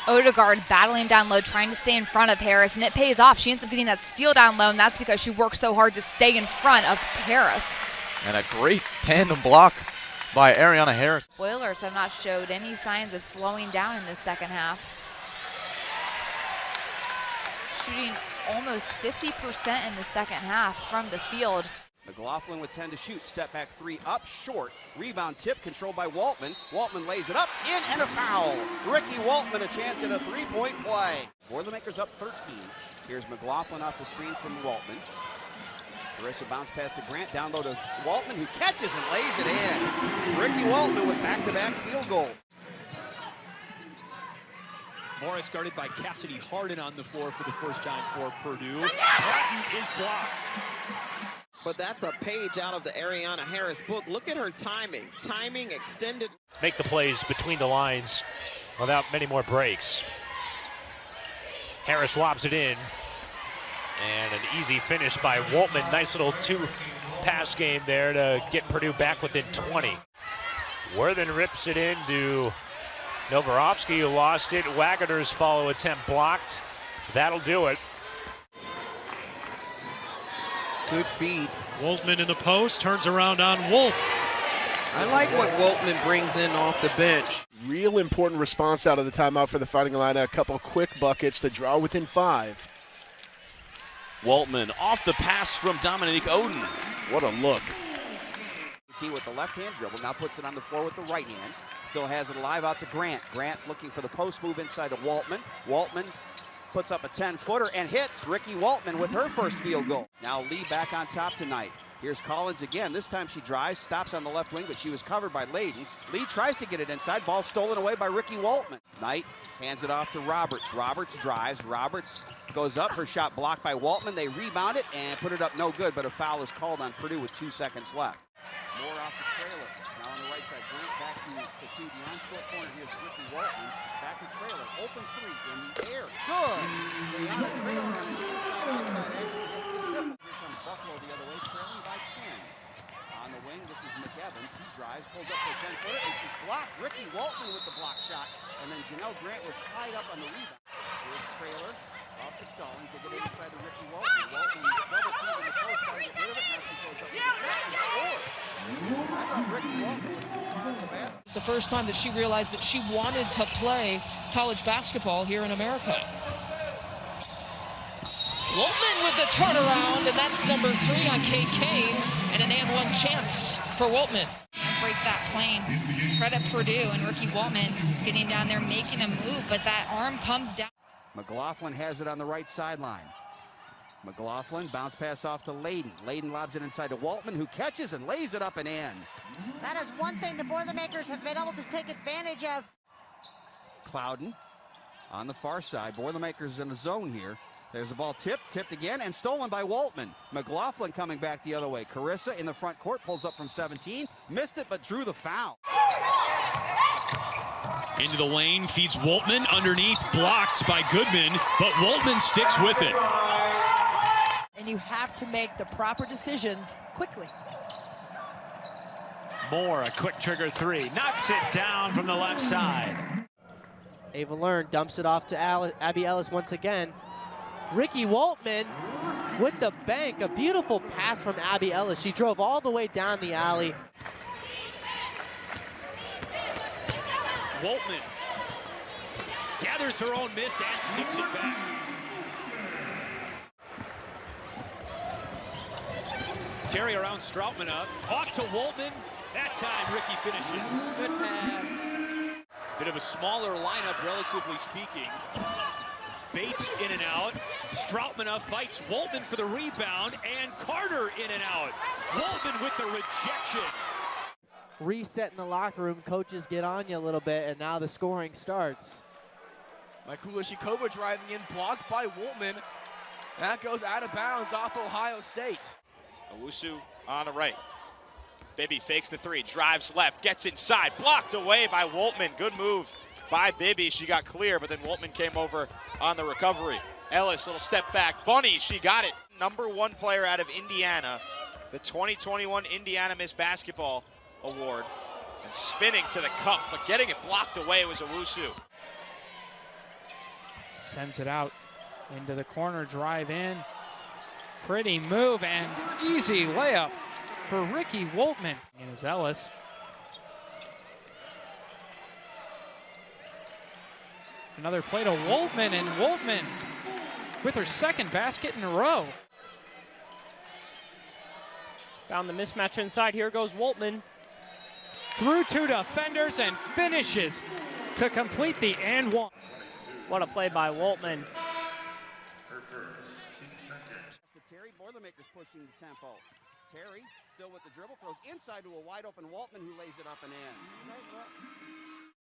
Odegaard battling down low, trying to stay in front of Harris, and it pays off. She ends up getting that steal down low, and that's because she works so hard to stay in front of Harris. And a great tandem block by Ariana Harris. Oilers have not showed any signs of slowing down in this second half. Shooting almost 50% in the second half from the field. McLaughlin with 10 to shoot. Step back three up short. Rebound tip controlled by Woltman. Woltman lays it up in and a foul. Rickie Woltman a chance at a three-point play. Boilermakers up 13. Here's McLaughlin off the screen from Woltman. Carissa bounce pass to Grant. Down low to Woltman, who catches and lays it in. Rickie Woltman with back-to-back field goals. Morris guarded by Cassidy Harden on the floor for the first time for Purdue. Bratton is blocked. But that's a page out of the Ariana Harris book. Look at her timing. Timing extended. Make the plays between the lines without many more breaks. Harris lobs it in. And an easy finish by Woltman. Nice little two-pass game there to get Purdue back within 20. Worthen rips it into Novorovsky, who lost it. Waggoner's follow attempt blocked. That'll do it. Good feed. Woltman in the post, turns around on Wolf. I like what Woltman brings in off the bench. Real important response out of the timeout for the Fighting Illini. A couple quick buckets to draw within 5. Woltman off the pass from Dominique Oden. What a look. With the left-hand dribble, now puts it on the floor with the right hand. Still has it alive out to Grant. Grant looking for the post move inside to Woltman. Woltman puts up a 10-footer and hits Rickie Woltman with her first field goal. Now Lee back on top tonight. Here's Collins again. This time she drives, stops on the left wing, but she was covered by Layden. Lee tries to get it inside. Ball stolen away by Rickie Woltman. Knight hands it off to Roberts. Roberts drives. Roberts goes up. Her shot blocked by Woltman. They rebound it and put it up no good, but a foul is called on Purdue with 2 seconds left. Moore off the trailer. Now on the right side. Grant back to the two beyond short corner. Here's Rickie Woltman. Back to trailer. Open three in the air. Good. Beyond the trailer on the inside outside action. Here comes Buffalo the other way, trailing by 10. On the wing, this is McEvans. He drives, pulls up for a 10-footer, and she's blocked. Rickie Woltman with the block shot. And then Janelle Grant was tied up on the rebound. Here's trailer off the Stallings. They get inside to Rickie Woltman. Woltman double team in the post, trying to get rid of it. Now she goes up to the net and scores. I thought Rickie Woltman was too far on the basket. It's the first time that she realized that she wanted to play college basketball here in America. Woltman with the turnaround, and that's number 3 on Kate Kane, and an and one chance for Woltman. Break that plane. Credit Purdue and Rickie Woltman getting down there, making a move, but that arm comes down. McLaughlin has it on the right sideline. McLaughlin bounce pass off to Layden. Layden lobs it inside to Woltman, who catches and lays it up and in. That is one thing the Boilermakers have been able to take advantage of. Clouden on the far side. Boilermakers in the zone here. There's the ball tipped again, and stolen by Woltman. McLaughlin coming back the other way. Carissa in the front court, pulls up from 17. Missed it, but drew the foul. Into the lane, feeds Woltman underneath, blocked by Goodman, but Woltman sticks with it. And you have to make the proper decisions quickly. Moore, a quick trigger 3. Knocks it down from the left side. Ava Learn dumps it off to Abby Ellis once again. Rickie Woltman with the bank. A beautiful pass from Abby Ellis. She drove all the way down the alley. Woltman gathers her own miss and sticks it back. Terry around Stroutman up. Off to Woltman. That time Rickie finishes. Good pass. Bit of a smaller lineup, relatively speaking. Bates in and out. Stroutman fights Woltman for the rebound, and Carter in and out. Woltman with the rejection. Reset in the locker room. Coaches get on you a little bit, and now the scoring starts. Mikula Shikova driving in, blocked by Woltman. That goes out of bounds off Ohio State. Owusu on the right. Bibby fakes the 3, drives left, gets inside, blocked away by Woltman. Good move by Bibby. She got clear, but then Woltman came over on the recovery. Ellis, little step back. Bunny, she got it. Number 1 player out of Indiana, the 2021 Indiana Miss Basketball Award. And spinning to the cup, but getting it blocked away was Owusu. Sends it out into the corner, drive in. Pretty move and easy layup for Rickie Woltman. And is Ellis. Another play to Woltman, and Woltman with her second basket in a row. Found the mismatch inside. Here goes Woltman. Through two defenders and finishes to complete the and one. What a play by Woltman. Terry, Boilermakers pushing the tempo. Terry still with the dribble, throws inside to a wide open Woltman who lays it up and in.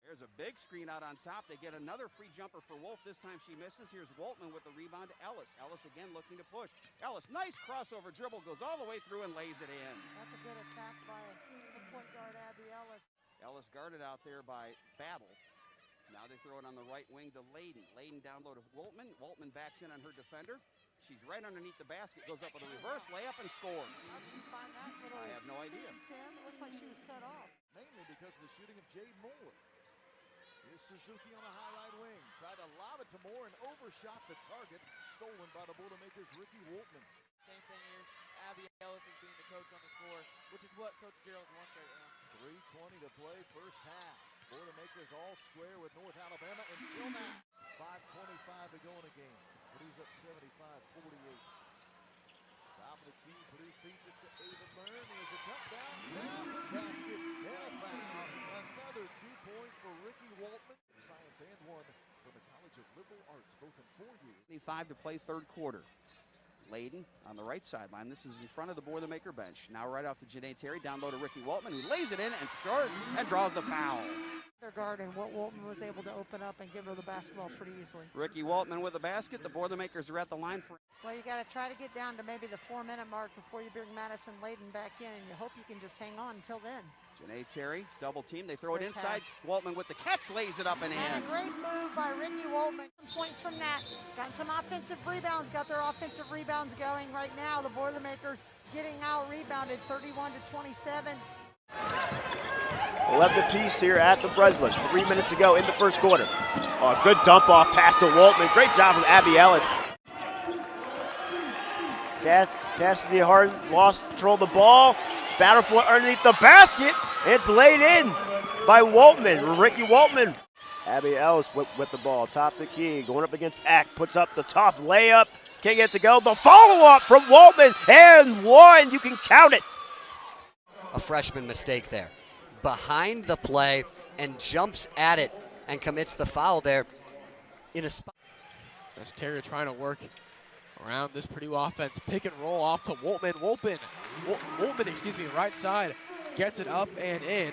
There's a big screen out on top. They get another free jumper for Wolf. This time she misses. Here's Woltman with the rebound to Ellis. Ellis again looking to push. Ellis, nice crossover dribble, goes all the way through and lays it in. That's a good attack by the point guard, Abby Ellis. Ellis guarded out there by Battle. Now they throw it on the right wing to Layden. Layden down low to Woltman. Woltman backs in on her defender. She's right underneath the basket, goes up with a reverse layup and scores. How'd she find that little I have no idea. Tim? It looks like she was cut off. Mainly because of the shooting of Jade Moore. Here's Suzuki on the high right wing. Tried to lob it to Moore and overshot the target. Stolen by the Boilermakers' Rickie Woltman. Same thing here. Abby Ellis is being the coach on the floor, which is what Coach Gerald wants right now. 3:20 to play, first half. Boilermakers all square with North Alabama until now. 5:25 to go in a game. Purdue's up 75-48. Top of the key, Purdue feeds it to Ava Byrne. There's a cut down the basket, and a foul. Another 2 points for Rickie Woltman. Science and one for the College of Liberal Arts, both in 4 years. 25 to play third quarter. Layden on the right sideline. This is in front of the Boilermaker bench. Now right off to Janae Terry, down low to Rickie Woltman, who lays it in and scores and draws the foul. Their guard, and Woltman was able to open up and give her the basketball pretty easily. Rickie Woltman with the basket. The Boilermakers are at the line for. Well, you got to try to get down to maybe the 4-minute mark before you bring Madison Layden back in, and you hope you can just hang on until then. Janae Terry, double team. They throw Great it inside. pass. Woltman with the catch, lays it up and in. And a great move by Rickie Woltman. Some points from that. Got some offensive rebounds. Got their offensive rebounds going right now. The Boilermakers getting out rebounded 31-27. 11 apiece here at the Breslin. 3 minutes ago in the first quarter. Oh, good dump off pass to Woltman. Great job from Abby Ellis. Cassidy Harden lost control of the ball. Battlefield underneath the basket. It's laid in by Woltman. Rickie Woltman. Abby Ellis with the ball. Top of the key. Going up against Ack. Puts up the tough layup. Can't get it to go. The follow-up from Woltman. And one. You can count it. A freshman mistake there. Behind the play and jumps at it and commits the foul there in a spot. As Terry trying to work around this Purdue offense. Pick and roll off to Woltman. Woltman, right side. Gets it up and in.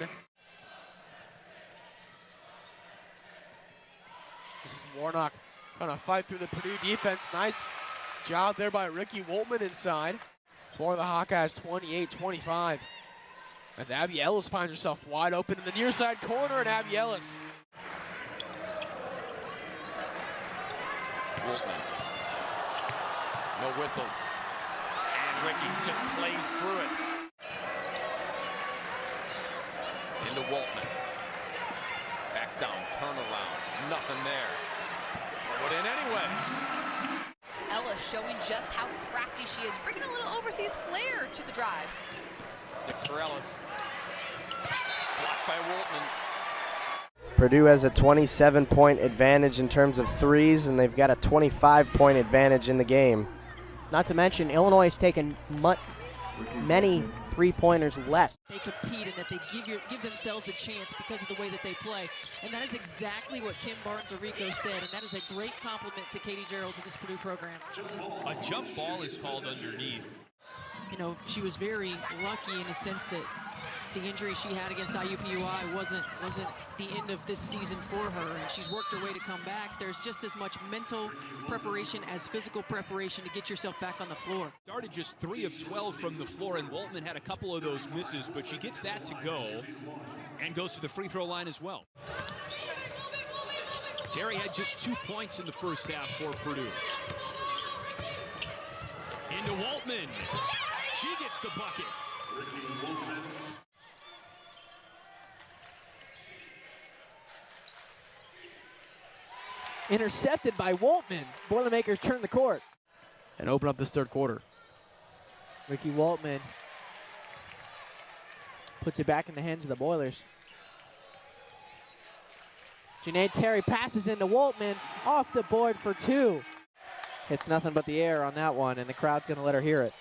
This is Warnock trying to fight through the Purdue defense. Nice job there by Rickie Woltman inside. For the Hawkeyes, 28-25. As Abby Ellis finds herself wide open in the near side corner, and Abby Ellis. Woltman. No whistle. And Rickie just plays through it. Into Woltman. Back down, turnaround. Nothing there. Throw it in anyway. Ellis showing just how crafty she is, bringing a little overseas flair to the drive. 6 for Ellis. Blocked by Woltman. Purdue has a 27-point advantage in terms of threes, and they've got a 25-point advantage in the game. Not to mention, Illinois has taken many three-pointers less. They compete and that they give themselves a chance because of the way that they play. And that is exactly what Kim Barnes-Arico said, and that is a great compliment to Katie Gerald to this Purdue program. A jump ball is called underneath. You know, she was very lucky in the sense that the injury she had against SIUE wasn't the end of this season for her, and she's worked her way to come back. There's just as much mental preparation as physical preparation to get yourself back on the floor. Started just 3 of 12 from the floor, and Woltman had a couple of those misses, but she gets that to go and goes to the free throw line as well. Terry had just 2 points in the first half for Purdue. Into Woltman. She gets the bucket. Intercepted by Woltman. Boilermakers turn the court. And open up this third quarter. Rickie Woltman puts it back in the hands of the Boilers. Janae Terry passes into Woltman, off the board for 2. Hits nothing but the air on that one, and the crowd's going to let her hear it.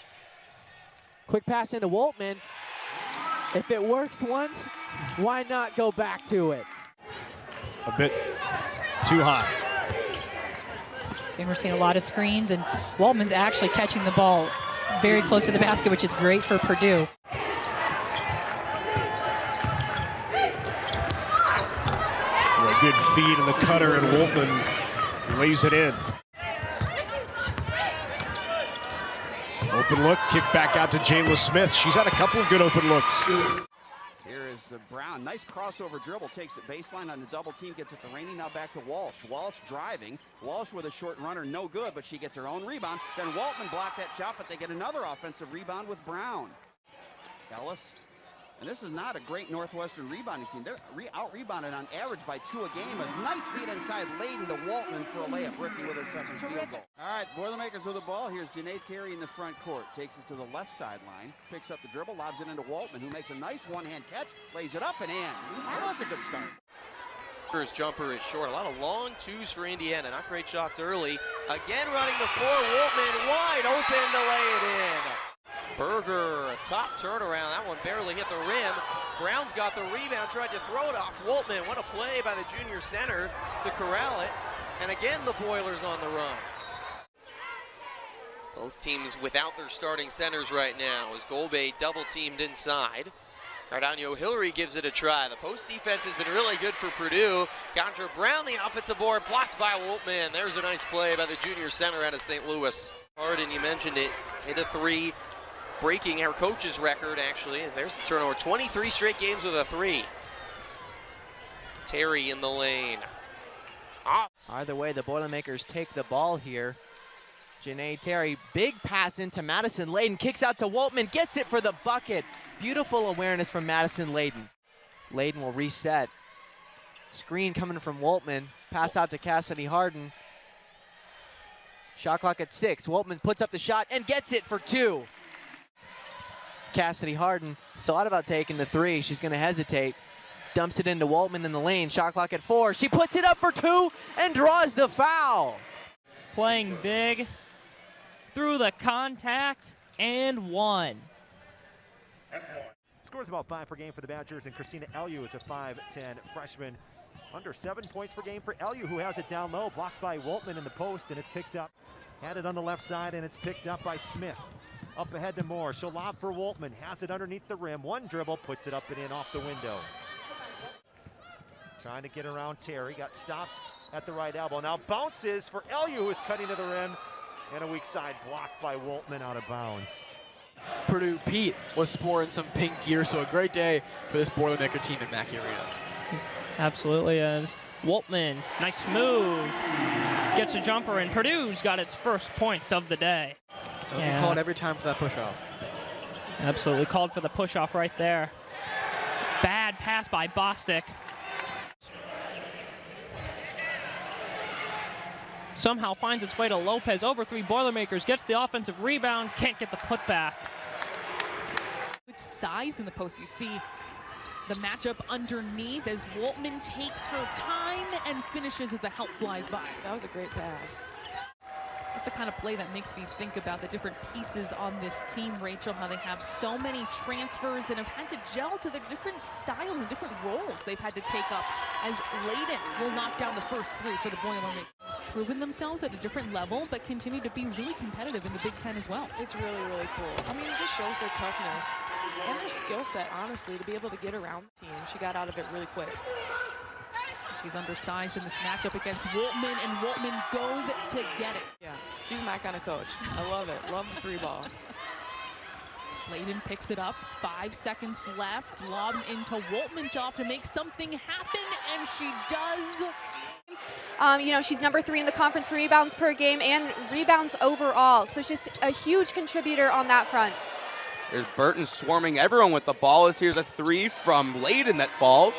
Quick pass into Woltman. If it works once, why not go back to it? A bit too high. And we're seeing a lot of screens, and Woltman's actually catching the ball very close to the basket, which is great for Purdue. A good feed in the cutter, and Woltman lays it in. Open look, kick back out to Jayla Smith. She's had a couple of good open looks. Here is Brown. Nice crossover dribble. Takes it baseline on the double team. Gets it to Rainey. Now back to Walsh. Walsh driving. Walsh with a short runner. No good, but she gets her own rebound. Then Woltman blocked that shot, but they get another offensive rebound with Brown. Ellis. And this is not a great Northwestern rebounding team. They're out-rebounded on average by 2 a game. A nice feed inside Layden to Woltman for a layup. Rickie with her second field goal. All right, Boilermakers with the ball. Here's Janae Terry in the front court. Takes it to the left sideline. Picks up the dribble, lobs it into Woltman, who makes a nice one-hand catch, lays it up and in. That was a good start. Rutgers jumper is short. A lot of long twos for Indiana. Not great shots early. Again running the floor. Woltman wide open to lay it in. Berger, a top turnaround. That one barely hit the rim. Brown's got the rebound, tried to throw it off Woltman. What a play by the junior center to corral it. And again, the Boilers on the run. Both teams without their starting centers right now as Golbey double-teamed inside. Cardano Hillary gives it a try. The post defense has been really good for Purdue. Condra Brown, the offensive board, blocked by Woltman. There's a nice play by the junior center out of St. Louis. Harden, you mentioned it, hit a 3. Breaking our coach's record, actually, as there's the turnover. 23 straight games with a 3. Terry in the lane. Either way, the Boilermakers take the ball here. Janae Terry, big pass into Madison Layden, kicks out to Woltman, gets it for the bucket. Beautiful awareness from Madison Layden. Layden will reset. Screen coming from Woltman, pass out to Cassidy Harden. Shot clock at 6. Woltman puts up the shot and gets it for 2. Cassidy Harden thought about taking the 3. She's going to hesitate. Dumps it into Woltman in the lane. Shot clock at 4. She puts it up for 2 and draws the foul. Playing big, through the contact, and 1. Scores about 5 per game for the Badgers, and Christina Eliu is a 5'10 freshman. Under 7 points per game for Eliu, who has it down low, blocked by Woltman in the post, and it's picked up. Had it on the left side, and it's picked up by Smith. Up ahead to Moore. She'll lob for Woltman. Has it underneath the rim. One dribble, puts it up and in off the window. Trying to get around Terry. Got stopped at the right elbow. Now bounces for Eliu, who is cutting to the rim. And a weak side blocked by Woltman out of bounds. Purdue Pete was sporting some pink gear, so a great day for this Boilermaker team at Mackey Arena. Absolutely is. Woltman, nice move. Gets a jumper, and Purdue's got its first points of the day. They'll call it every time for that push-off. Absolutely called for the push-off right there. Bad pass by Bostic. Somehow finds its way to Lopez. Over 3 Boilermakers. Gets the offensive rebound. Can't get the putback. With size in the post, you see the matchup underneath as Woltman takes her time and finishes as the help flies by. That was a great pass. That's the kind of play that makes me think about the different pieces on this team, Rachel, how they have so many transfers and have had to gel to their different styles and different roles they've had to take up, as Layden will knock down the first 3 for the Boilermakers. Proven themselves at a different level, but continue to be really competitive in the Big Ten as well. It's really, really cool. I mean, it just shows their toughness and their skill set, honestly, to be able to get around the team. She got out of it really quick. She's undersized in this matchup against Woltman, and Woltman goes to get it. Yeah, she's my kind of coach. I love it. Love the 3 ball. Layden picks it up. 5 seconds left. Lob into Woltman to make something happen, and she does. You know, she's number 3 in the conference rebounds per game and rebounds overall. So she's a huge contributor on that front. There's Burton swarming everyone with the ball as here's a 3 from Layden that falls.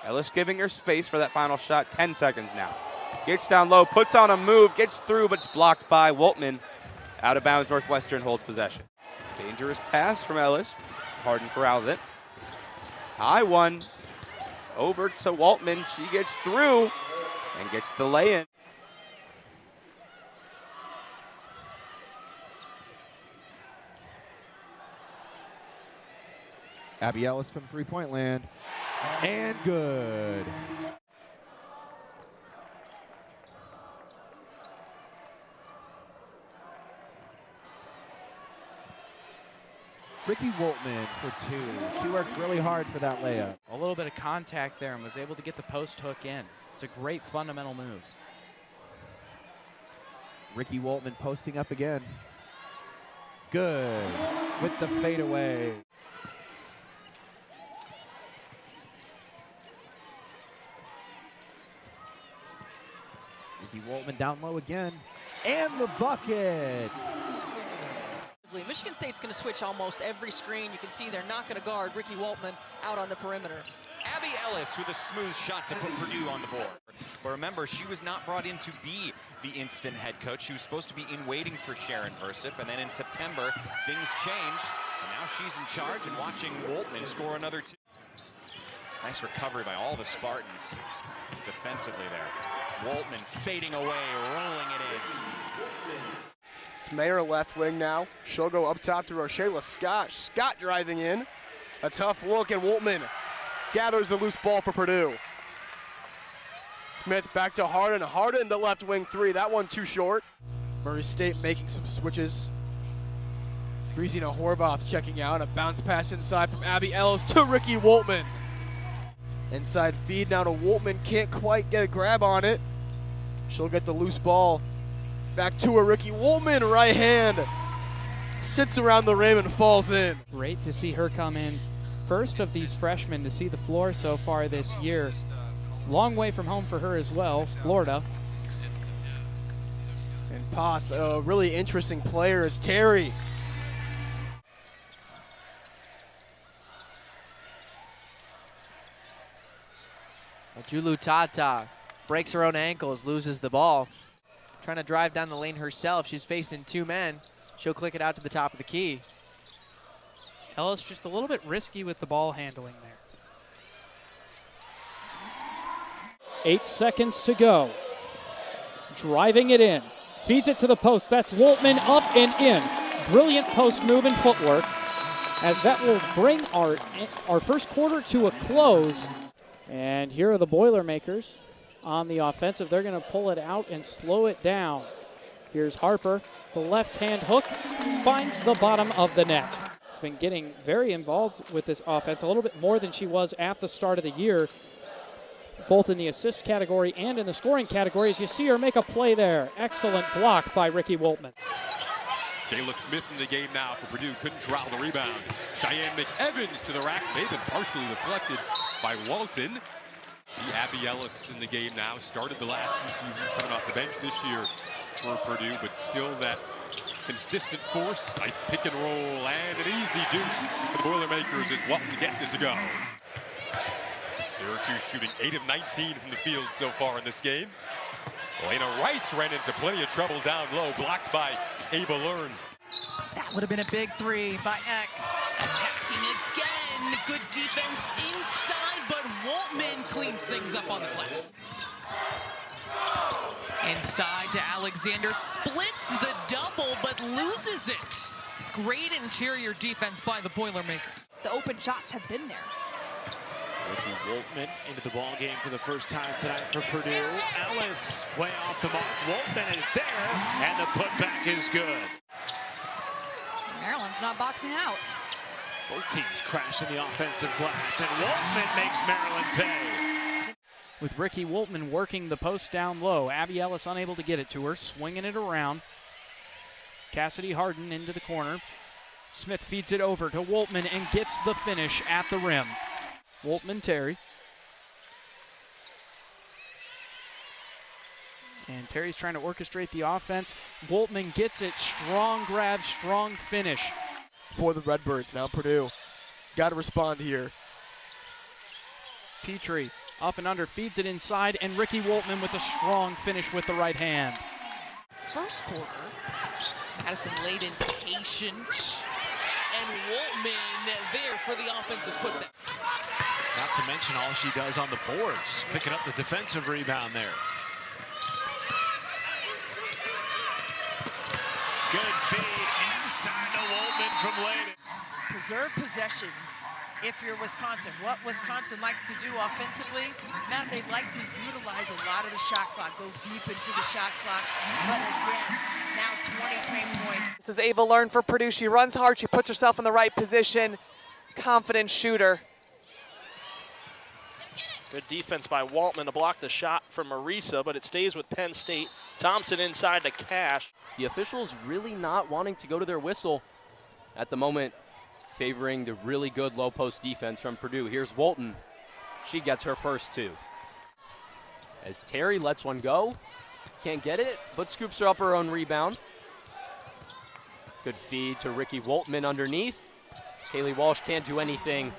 Ellis giving her space for that final shot. 10 seconds now. Gets down low, puts on a move, gets through, but it's blocked by Woltman. Out of bounds, Northwestern holds possession. Dangerous pass from Ellis. Harden corrals it. High one. Over to Woltman. She gets through and gets the lay-in. Abby Ellis from three-point land. And good. Rickie Woltman for two. She worked really hard for that layup. A little bit of contact there and was able to get the post hook in. It's a great fundamental move. Rickie Woltman posting up again. Good with the fadeaway. Rickie Woltman down low again. And the bucket. Michigan State's going to switch almost every screen. You can see they're not going to guard Rickie Woltman out on the perimeter. Abby Ellis with a smooth shot to put Purdue on the board. But remember, she was not brought in to be the instant head coach. She was supposed to be in waiting for Sharon Versip, and then in September, things changed, and now she's in charge and watching Woltman score another two. Nice recovery by all the Spartans defensively there. Woltman fading away, rolling it in. It's Mayer left wing now. She'll go up top to Rochella Scott. Scott driving in. A tough look, and Woltman gathers the loose ball for Purdue. Smith back to Harden. Harden, the left wing three. That one too short. Murray State making some switches. Brizina Horvath checking out. A bounce pass inside from Abby Ellis to Rickie Woltman. Inside feed now to Woltman. Can't quite get a grab on it. She'll get the loose ball. Back to a Rickie Woltman, right hand. Sits around the rim and falls in. Great to see her come in. First of these freshmen to see the floor so far this year. Long way from home for her as well, Florida. And Potts, a really interesting player, is Terry. Julu Tata breaks her own ankles, loses the ball. Trying to drive down the lane herself. She's facing two men. She'll click it out to the top of the key. Ellis just a little bit risky with the ball handling there. 8 seconds to go. Driving it in. Feeds it to the post. That's Woltman up and in. Brilliant post move and footwork as that will bring our first quarter to a close. And here are the Boilermakers on the offensive. They're going to pull it out and slow it down. Here's Harper. The left-hand hook finds the bottom of the net. She's been getting very involved with this offense, a little bit more than she was at the start of the year, both in the assist category and in the scoring category. As you see her make a play there. Excellent block by Rickie Woltman. Kayla Smith in the game now for Purdue. Couldn't corral the rebound. Cheyenne McEvans to the rack. They've been partially deflected by Walton. See Abby Ellis in the game now. Started the last few seasons, coming off the bench this year for Purdue, but still that consistent force. Nice pick and roll and an easy deuce. The Boilermakers is Walton gets it to go. Syracuse shooting 8 of 19 from the field so far in this game. Elena Rice ran into plenty of trouble down low, blocked by Ava Learn. That would have been a big three by Eck. Attacking again. Good defense inside, but Woltman cleans things up on the glass. Inside to Alexander. Splits the double, but loses it. Great interior defense by the Boilermakers. The open shots have been there. Rickie Woltman into the ball game for the first time tonight for Purdue. Ellis way off the mark. Woltman is there, and the putback is good. Maryland's not boxing out. Both teams crash in the offensive glass, and Woltman makes Maryland pay. With Rickie Woltman working the post down low. Abby Ellis unable to get it to her, swinging it around. Cassidy Harden into the corner. Smith feeds it over to Woltman and gets the finish at the rim. Woltman, Terry. And Terry's trying to orchestrate the offense. Woltman gets it. Strong grab, strong finish. For the Redbirds, now Purdue. Got to respond here. Petrie Up and under, feeds it inside, and Rickie Woltman with a strong finish with the right hand. First quarter, Madison Layden patient, and Woltman there for the offensive putback. Not to mention all she does on the boards, picking up the defensive rebound there. Good feed inside to Woltman from Layden. Preserve possessions if you're Wisconsin. What Wisconsin likes to do offensively, Matt, they like to utilize a lot of the shot clock, go deep into the shot clock. But again, now 20 paint points. This is Ava Learn for Purdue. She runs hard, she puts herself in the right position. Confident shooter. Good defense by Woltman to block the shot from Marisa, but it stays with Penn State. Thompson inside to Cash. The officials really not wanting to go to their whistle at the moment, favoring the really good low post defense from Purdue. Here's Woltman. She gets her first two. As Terry lets one go, can't get it, but scoops her up her own rebound. Good feed to Rickie Woltman underneath. Kaylee Walsh can't do anything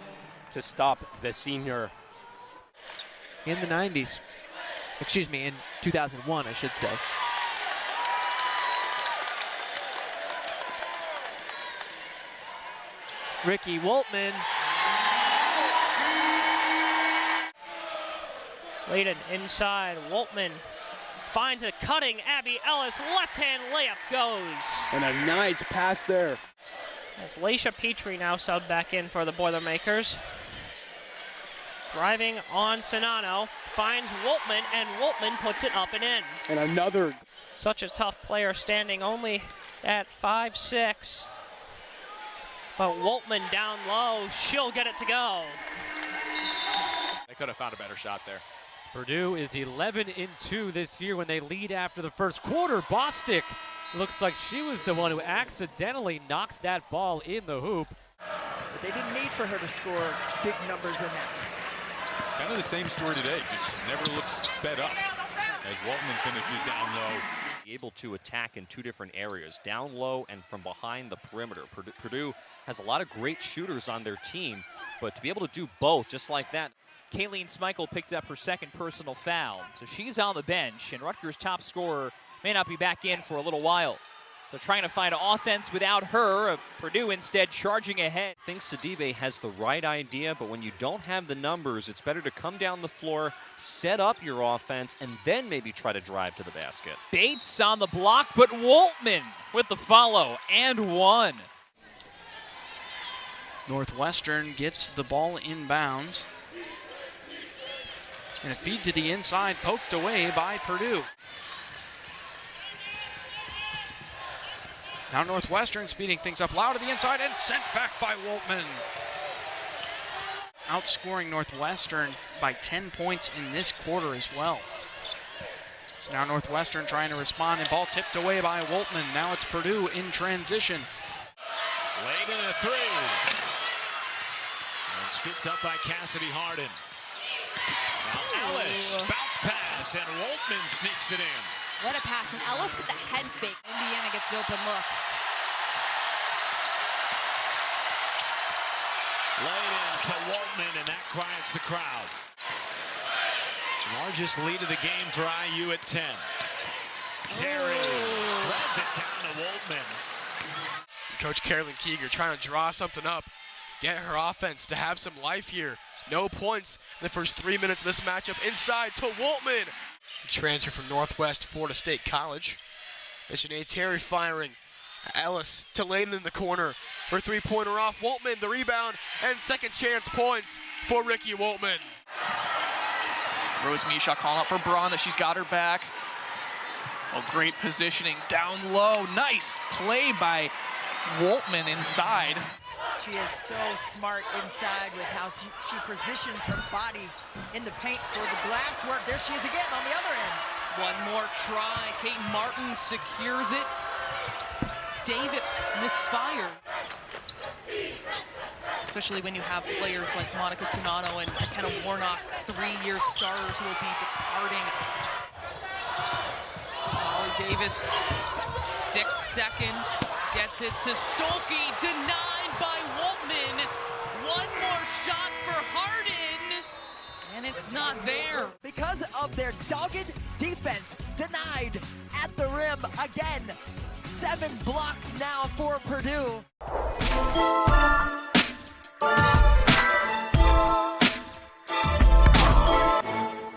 to stop the senior. In the 90s. Excuse me, in 2001, I should say. Rickie Woltman. Layden inside. Woltman finds a cutting Abby Ellis. Left-hand layup goes. And a nice pass there. As Laisha Petrie now subbed back in for the Boilermakers. Driving on Sonano, finds Woltman, and Woltman puts it up and in. And another. Such a tough player, standing only at 5'6". But Woltman down low, she'll get it to go. They could have found a better shot there. Purdue is 11-2 this year when they lead after the first quarter. Bostic looks like she was the one who accidentally knocks that ball in the hoop. But they didn't need for her to score big numbers in that. Kind of the same story today, just never looks sped up as Woltman finishes down low. Able to attack in two different areas, down low and from behind the perimeter. Purdue has a lot of great shooters on their team, but to be able to do both just like that. Kayleen Smeichel picked up her second personal foul, so she's on the bench, and Rutgers' top scorer may not be back in for a little while. So trying to find offense without her, Purdue instead charging ahead. I think Sidibe has the right idea, but when you don't have the numbers, it's better to come down the floor, set up your offense, and then maybe try to drive to the basket. Bates on the block, but Woltman with the follow, and one. Northwestern gets the ball inbounds. And a feed to the inside, poked away by Purdue. Now Northwestern speeding things up loud to the inside and sent back by Woltman. Outscoring Northwestern by 10 points in this quarter as well. So now Northwestern trying to respond, and ball tipped away by Woltman. Now it's Purdue in transition. Layden a three. And scooped up by Cassidy Harden. Now Ellis, bounce pass, and Woltman sneaks it in. What a pass, and Ellis with the head fake. Indiana gets open looks. Layden to Woltman, and that quiets the crowd. Largest lead of the game for IU at 10. Terry threads it down to Woltman. Coach Carolyn Keeger trying to draw something up, get her offense to have some life here. No points in the first 3 minutes of this matchup. Inside to Woltman. Transfer from Northwest Florida State College. Janae Terry firing. Ellis to Layden in the corner. Her three-pointer off. Woltman the rebound, and second chance points for Rickie Woltman. Rose Misha calling out for Braun that she's got her back. Oh, great positioning down low. Nice play by Woltman inside. She is so smart inside with how she positions her body in the paint for the glass work. There she is again on the other end. One more try. Kate Martin secures it. Davis misfired. Especially when you have players like Monica Sonano and Kenna Warnock, 3-year starters who will be departing. Molly Davis, 6 seconds, gets it to Stolke, denied by Woltman. One more shot for Harden. and it's not there. Because of their dogged defense, denied at the rim again. 7 blocks now for Purdue.